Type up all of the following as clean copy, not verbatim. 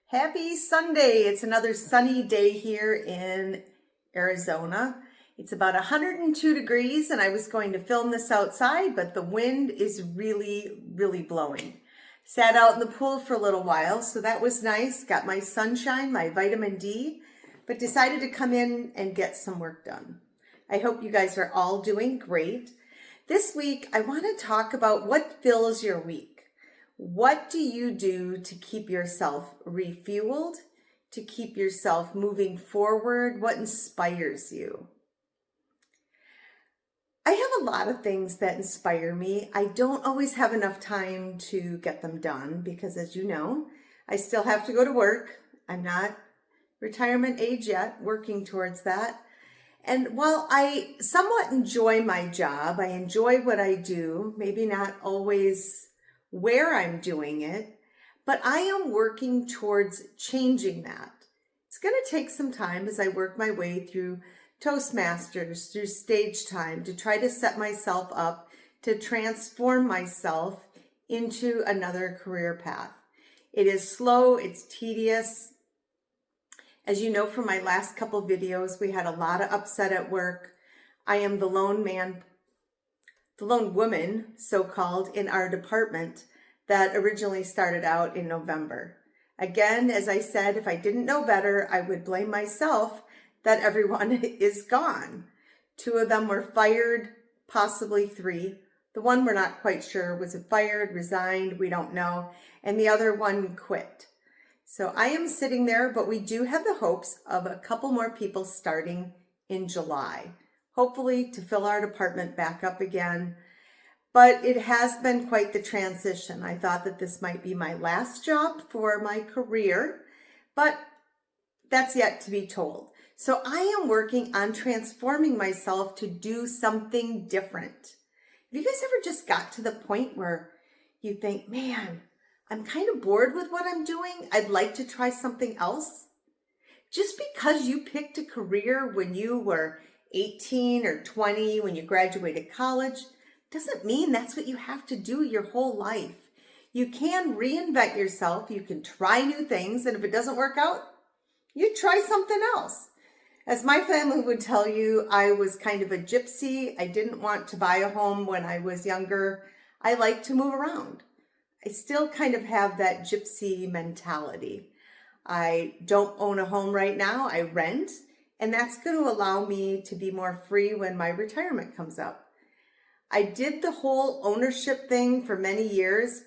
Happy Sunday. It's another sunny day here in Arizona. It's about 102 degrees and I was going to film this outside, but the wind is really blowing. Sat out in the pool for a little while, so that was nice. Got my sunshine, my vitamin D, but decided to come in and get some work done. I hope you guys are all doing great. This week, I want to talk about what fills your week. What do you do to keep yourself refueled, to keep yourself moving forward? What inspires you? I have a lot of things that inspire me. I don't always have enough time to get them done because, as you know, I still have to go to work. I'm not retirement age yet, working towards that. And while I somewhat enjoy my job, I enjoy what I do, maybe not always where I'm doing it, but I am working towards changing that. It's going to take some time as I work my way through Toastmasters, through stage time, to try to set myself up to transform myself into another career path. It is slow, it's tedious. As you know from my last couple videos, we had a lot of upset at work. I am the lone woman, so-called, in our department that originally started out in November. Again, as I said, if I didn't know better, I would blame myself that everyone is gone. 2 of them were fired, possibly 3. The one we're not quite sure. Was it fired, resigned? We don't know. And the other one quit. So I am sitting there, but we do have the hopes of a couple more people starting in July, hopefully to fill our department back up again. But it has been quite the transition. I thought that this might be my last job for my career, but that's yet to be told. So I am working on transforming myself to do something different. Have you guys ever just got to the point where you think, man, I'm kind of bored with what I'm doing. I'd like to try something else. Just because you picked a career when you were 18 or 20, when you graduated college, doesn't mean that's what you have to do your whole life. You can reinvent yourself. You can try new things. And if it doesn't work out, you try something else. As my family would tell you, I was kind of a gypsy. I didn't want to buy a home when I was younger. I like to move around. I still kind of have that gypsy mentality. I don't own a home right now. I rent, and that's going to allow me to be more free when my retirement comes up. I did the whole ownership thing for many years,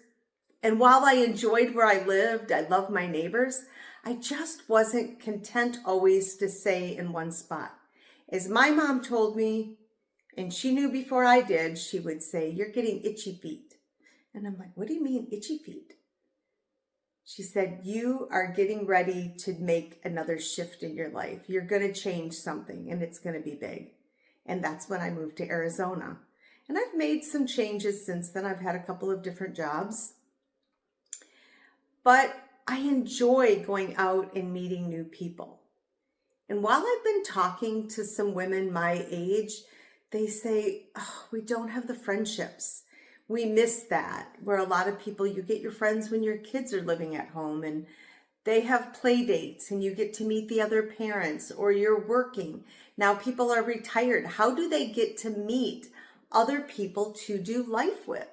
and while I enjoyed where I lived, I loved my neighbors, I just wasn't content always to stay in one spot. As my mom told me, and she knew before I did, she would say, "You're getting itchy feet." And I'm like, "What do you mean itchy feet?" She said, "You are getting ready to make another shift in your life. You're going to change something and it's going to be big." And that's when I moved to Arizona. And I've made some changes since then. I've had a couple of different jobs. But I enjoy going out and meeting new people. And while I've been talking to some women my age, they say, "Oh, we don't have the friendships. We miss that," where a lot of people, you get your friends when your kids are living at home and they have play dates and you get to meet the other parents, or you're working. Now people are retired. How do they get to meet other people to do life with?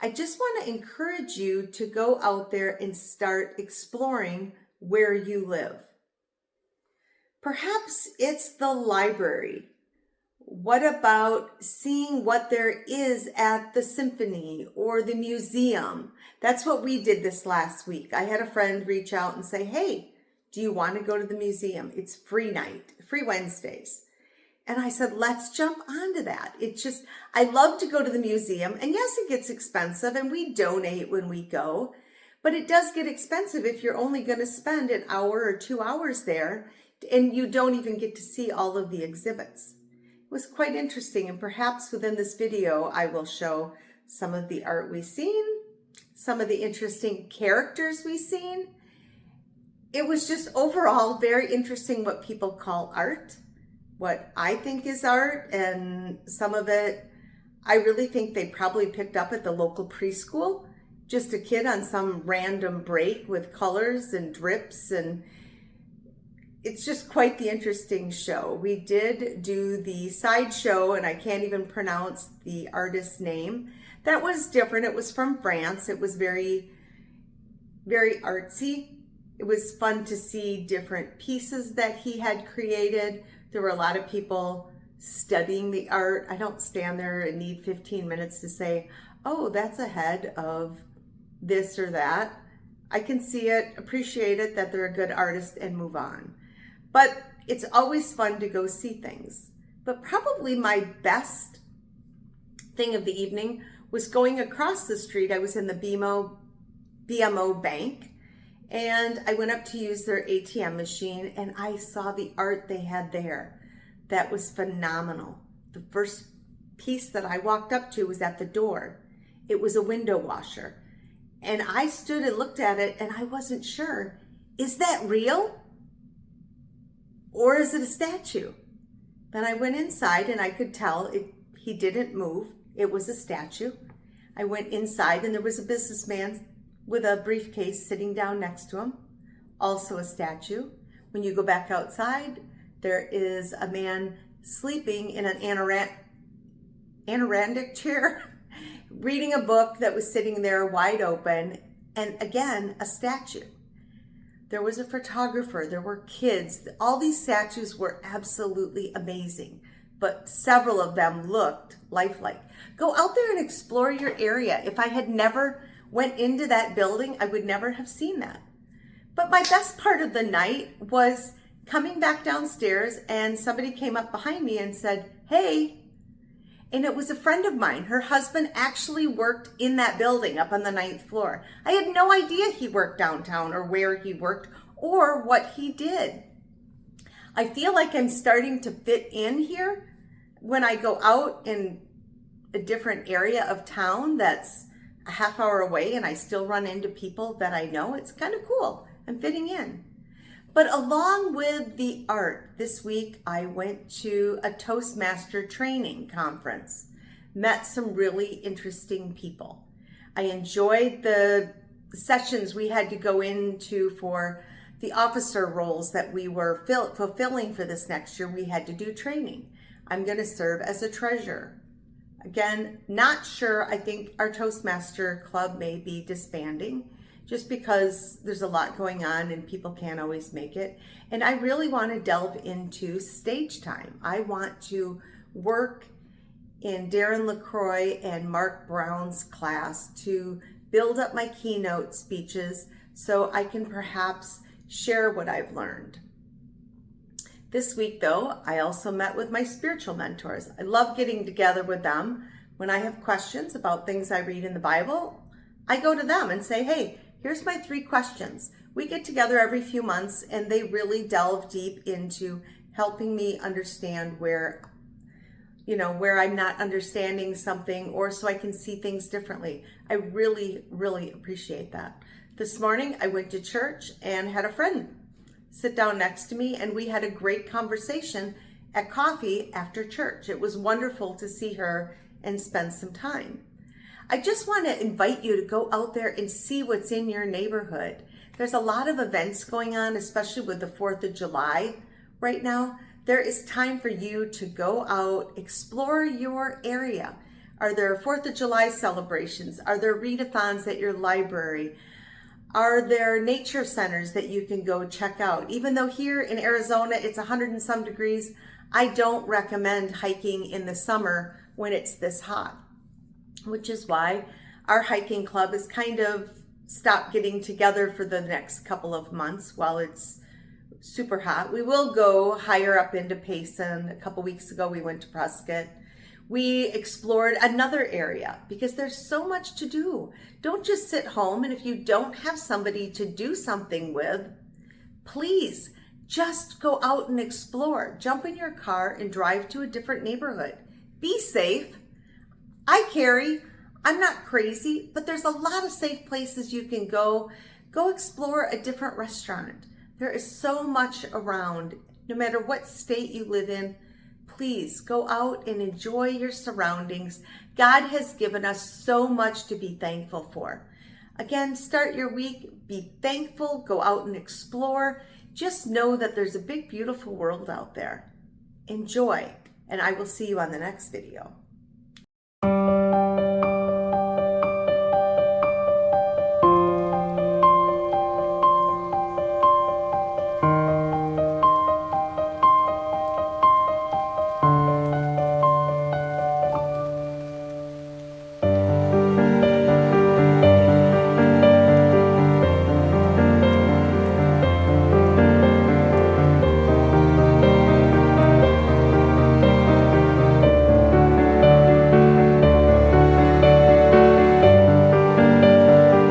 I just want to encourage you to go out there and start exploring where you live. Perhaps it's the library. What about seeing what there is at the symphony or the museum? That's what we did this last week. I had a friend reach out and say, "Hey, do you want to go to the museum? It's free night, free Wednesdays." And I said, let's jump onto that. It's just, I love to go to the museum. And yes, it gets expensive and we donate when we go, but it does get expensive if you're only going to spend an hour or 2 hours there and you don't even get to see all of the exhibits. It was quite interesting, and perhaps within this video I will show some of the art we've seen, some of the interesting characters we've seen. It was just overall very interesting what people call art, what I think is art, and some of it I really think they probably picked up at the local preschool just a kid on some random break with colors and drips, and it's just quite the interesting show. We did do the sideshow, and I can't even pronounce the artist's name. That was different. It was from France. It was very, very artsy. It was fun to see different pieces that he had created. There were a lot of people studying the art. I don't stand there and need 15 minutes to say, oh, that's a head of this or that. I can see it, appreciate it, that they're a good artist, and move on. But it's always fun to go see things. But probably my best thing of the evening was going across the street. I was in the BMO Bank, and I went up to use their ATM machine, and I saw the art they had there. That was phenomenal. The first piece that I walked up to was at the door. It was a window washer. And I stood and looked at it, and I wasn't sure, is that real? Or is it a statue? Then I went inside, and I could tell he didn't move. It was a statue. I went inside, and there was a businessman with a briefcase sitting down next to him, also a statue. When you go back outside, there is a man sleeping in an anorak chair, reading a book that was sitting there wide open, and again, a statue. There was a photographer, there were kids. All these statues were absolutely amazing, but several of them looked lifelike. Go out there and explore your area. If I had never went into that building, I would never have seen that. But my best part of the night was coming back downstairs, and somebody came up behind me and said, hey. And it was a friend of mine. Her husband actually worked in that building up on the 9th floor. I had no idea he worked downtown or where he worked or what he did. I feel like I'm starting to fit in here when I go out in a different area of town that's a half hour away, and I still run into people that I know. It's kind of cool. I'm fitting in. But along with the art, this week I went to a Toastmaster training conference, met some really interesting people. I enjoyed the sessions we had to go into for the officer roles that we were fulfilling for this next year. We had to do training. I'm going to serve as a treasurer. Again, not sure. I think our Toastmaster club may be disbanding, just because there's a lot going on and people can't always make it. And I really want to delve into stage time. I want to work in Darren LaCroix and Mark Brown's class to build up my keynote speeches so I can perhaps share what I've learned. This week, though, I also met with my spiritual mentors. I love getting together with them. When I have questions about things I read in the Bible, I go to them and say, hey, here's my 3 questions. We get together every few months, and they really delve deep into helping me understand where I'm not understanding something, or so I can see things differently. I really, really appreciate that. This morning, I went to church and had a friend sit down next to me, and we had a great conversation at coffee after church. It was wonderful to see her and spend some time. I just want to invite you to go out there and see what's in your neighborhood. There's a lot of events going on, especially with the 4th of July right now. There is time for you to go out, explore your area. Are there 4th of July celebrations? Are there readathons at your library? Are there nature centers that you can go check out? Even though here in Arizona it's 100 and some degrees, I don't recommend hiking in the summer when it's this hot, which is why our hiking club has kind of stopped getting together for the next couple of months while it's super hot. We will go higher up into Payson. A couple weeks ago, we went to Prescott. We explored another area because there's so much to do. Don't just sit home, and if you don't have somebody to do something with, please just go out and explore. Jump in your car and drive to a different neighborhood. Be safe. I carry. I'm not crazy, but there's a lot of safe places you can go. Go explore a different restaurant. There is so much around. No matter what state you live in, please go out and enjoy your surroundings. God has given us so much to be thankful for. Again, start your week, be thankful, go out and explore. Just know that there's a big, beautiful world out there. Enjoy, and I will see you on the next video.